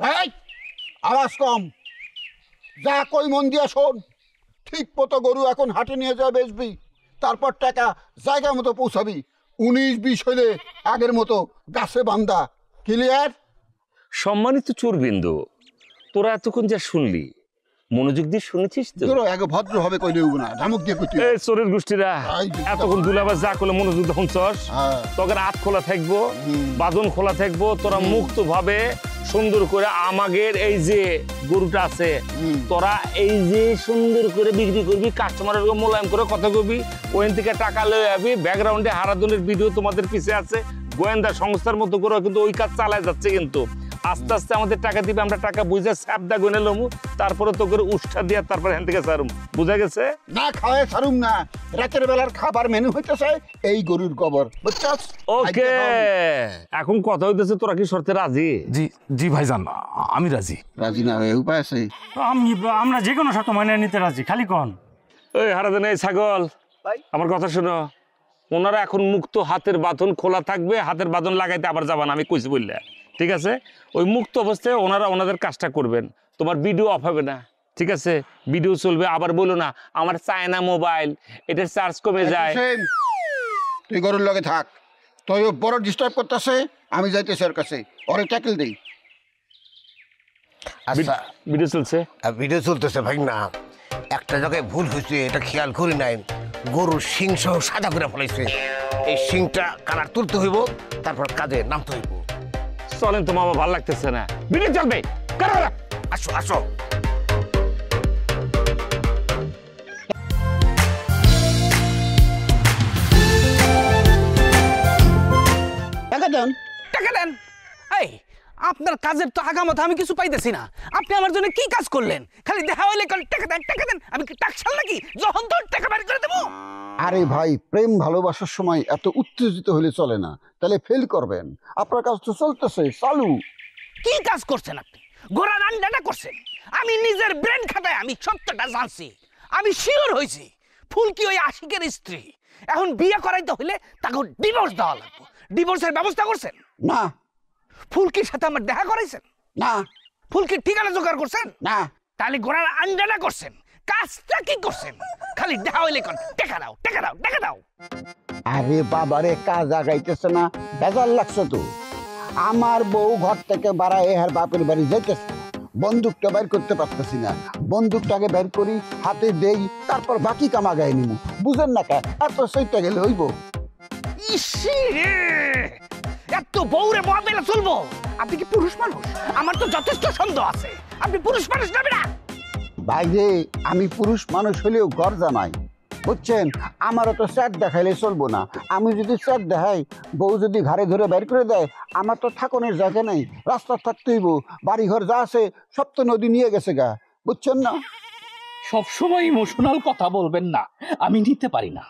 এই আওয়াজ কম, যা কই মন দিয়া শোন। ঠিক মতো গরু এখন হাটে নিয়ে যা বেচবি, তারপর টাকা জায়গা মতো পৌঁছাবি। 19-20 হইলে আগের মতো গাছে বান্ধা। ক্লিয়ার? সম্মানিত চোরবিন্দু, তোরা এতক্ষণ যা শুনলি মনোযোগ দিয়ে শুনেছিস তো? তোর আগে ভদ্র হবে কইলে না, ধামক দিয়ে কইতে। এই চোরের গোষ্ঠীরা এতক্ষণ দুলাবার যা করলে মনোযোগ তখন চস, তোদের হাত খোলা থাকবো, বাঁধন খোলা থাকবো, তোরা মুক্ত ভাবে সুন্দর করে আমাদের এই যে গরুটা আছে তোরা এই যে সুন্দর করে বিক্রি করবি, কাস্টমারের মোলায়েম করে কথা কবি, ওখান থেকে টাকা লয়ে যাবি। ব্যাকগ্রাউন্ডে হারাধনের ভিডিও তোমাদের পিছে আছে, গোয়েন্দা সংস্থার মতো করে কিন্তু ওই কাজ চালায় যাচ্ছে। কিন্তু আস্তে আস্তে আমাদের টাকা দিবে, আমরা টাকা বুঝে স্যাপদা গনে লমু, তারপরে তো করে উষ্ঠা দিয়ে তারপরে হ্যান থেকে ছাড়ুম। বুঝা গেছে? না খাওয়ায় ছাড়ুম না, রাতের বেলার খাবার মেনু হইতেছে এই গরুর গোবর, বুঝছস? ওকে, এখন কথা হইতেছে তোরা কি শর্তে রাজি? জি জি ভাইজান, আমি রাজি। রাজি না হয়ে উপায় আছে? আমরা যে কোনো শর্ত মাইনে নিতে রাজি, খালি কন। ওই হারাধন, এই ছাগল আমার কথা শোনো, ওনারা এখন মুক্ত, হাতের বাঁধন খোলা থাকবে, হাতের বাঁধন লাগাইতে আবার যাবান, আমি কইছি বললে, ঠিক আছে? ওই মুক্ত অবস্থায় ওনারা ওনাদের কাজটা করবেন, তোমার ভিডিও অফ হবে না, ঠিক আছে? ভিডিও চলবে। আবার বলো না আমার চায়না মোবাইল, এটার চার্জ কমে যায়। তুই গরুর লগে থাক, তুই বড় ডিস্টার্ব করতেছে, আমি যাইতেছি ওর কাছে, ওরে ট্যাকেল দেই। আচ্ছা, ভিডিও চলছে? ভিডিও চলতেছে ভাই। না, একটা জায়গায় ভুল হয়েছে, এটা খেয়াল করি নাই। গরুর শিং সহ সাদা করে ফেলাইছে, এই শিংটা কালার তুলতে হইব, তারপর কাজে নামতে হইব। চলেন তো মামা, ভালো লাগতেছে না, ভিডিও চলবে। আসো আসো। টাকা দেন, টাকা দেন। এই আপনার কাজের তো আগামত আমি কিছু পাইতেছি না। আপনি আমার জন্য কি কাজ করলেন? খালি দেখা হইলে টাকা দেন টাকা দেন। আমি কি টাকশাল নাকি যখন তখন টাকা বের করে দেবো? আরে ভাই, প্রেম ভালোবাসার সময় এত উত্তেজিত হলে চলে না, তাহলে ফেল করবেন। আপনার কাজ তো চলতেছে, চালু। কি কাজ করছেন আপনি? ঘোড়ার আন্ডাটা করছেন। আমি নিজের ব্রেন খাটায় আমি সত্যটা জানছি, আমি শিওর হয়েছি ফুলকি ওই আশিকের স্ত্রী। এখন বিয়ে করাইতে হইলে তাকে ডিভোর্স দেওয়া লাগবে। ডিভোর্সের ব্যবস্থা করছেন? না। ফুলকির সাথে আমার দেখা করাইছেন? না। ফুলকির ঠিকানা জোগাড় করছেন? না। তাহলে ঘোড়ার আন্ডাটা করছেন, কাজটা কি করছেন? খালি দেখা হইলে কোন টাকা দাও টাকা দাও টাকা দাও। আরে বাবারে, কাজ আগাইতেছে না, বেজার লাগছে তো। আমার বউ ঘর থেকে বাড়ায় আর বাপের বাড়ি যাইতেছে, বন্দুকটা বের করতে পারতেছি না। বন্দুকটাকে বের করি, হাতে দেই, তারপর বাকি কাম আগায় নিমু। বুঝেন না কে? এত সেইটা গেলে হইব? ইসি রে, এত বউরে মোবাইলে চলবো? আপনি কি পুরুষ মানুষ? আমার তো যথেষ্ট সন্দেহ আছে আপনি পুরুষ মানুষ নবে না। ভাই যে, আমি পুরুষ মানুষ হলেও ঘর জামাই, বুঝছেন? আমারও তো স্যাট দেখাইলে চলবো না। আমি যদি স্যাট দেখাই, বউ যদি ঘাড়ে ধরে বের করে দেয়, আমার তো থাকনের জায়গা নেই, রাস্তা থাকতে হইব। বাড়ি ঘর যা আছে সব তো নদী নিয়ে গেছে গা, বুঝছেন না? সবসময় ইমোশনাল কথা বলবেন না, আমি নিতে পারি না।